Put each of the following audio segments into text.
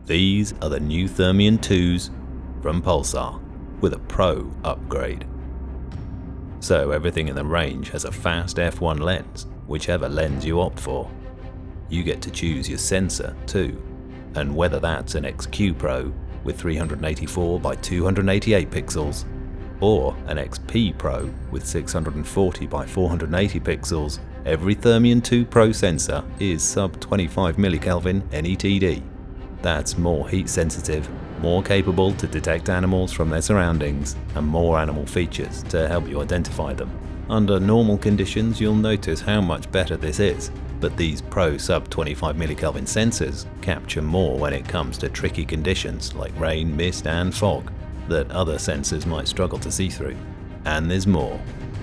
These are the new Thermion 2s from Pulsar with a Pro upgrade. So everything in the range has a fast f1 lens, whichever lens you opt for. You get to choose your sensor too, and whether that's an XQ Pro with 384 by 288 pixels or an XP Pro with 640 by 480 pixels, every Thermion 2 Pro sensor is sub 25 millikelvin NETD. That's more heat sensitive, more capable to detect animals from their surroundings, and more animal features to help you identify them. Under normal conditions you'll notice how much better this is, but these Pro sub 25 millikelvin sensors capture more when it comes to tricky conditions like rain, mist and fog that other sensors might struggle to see through. And there's more.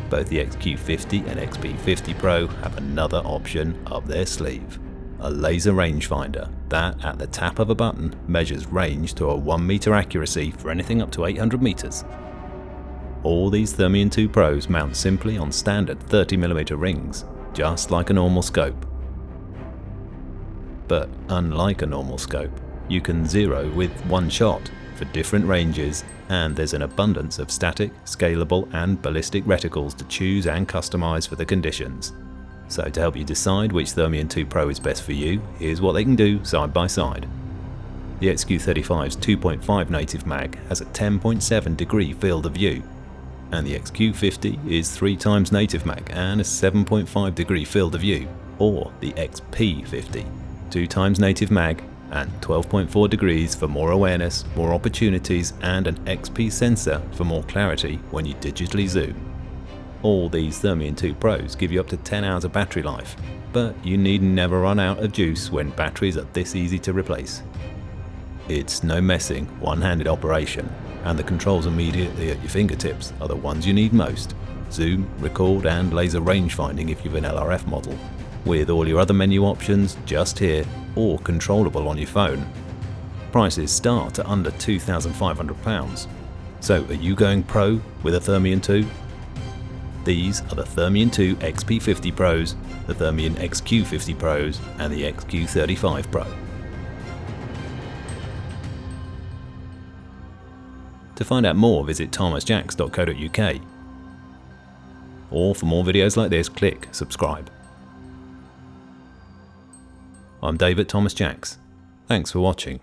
Both the XQ50 and XP50 Pro have another option up their sleeve. A laser rangefinder that, at the tap of a button, measures range to a 1 meter accuracy for anything up to 800 meters. All these Thermion 2 Pros mount simply on standard 30mm rings, just like a normal scope. But unlike a normal scope, you can zero with one shot for different ranges, and there's an abundance of static, scalable and ballistic reticles to choose and customize for the conditions. So to help you decide which Thermion 2 Pro is best for you, here's what they can do side by side. The XQ35's 2.5 native mag has a 10.7 degree field of view, and the XQ50 is 3 times native mag and a 7.5 degree field of view, or the XP50, 2 times native mag and 12.4 degrees for more awareness, more opportunities, and an XP sensor for more clarity when you digitally zoom. All these Thermion 2 Pros give you up to 10 hours of battery life, but you need never run out of juice when batteries are this easy to replace. It's no messing, one-handed operation, and the controls immediately at your fingertips are the ones you need most. Zoom, record and laser rangefinding if you've an LRF model, with all your other menu options just here or controllable on your phone. Prices start at under £2,500. So are you going Pro with a Thermion 2? These are the Thermion 2 XP50 Pros, the Thermion XQ50 Pros and the XQ35 Pro. To find out more, visit thomasjacks.co.uk, or for more videos like this click subscribe. I'm David Thomas Jacks. Thanks for watching.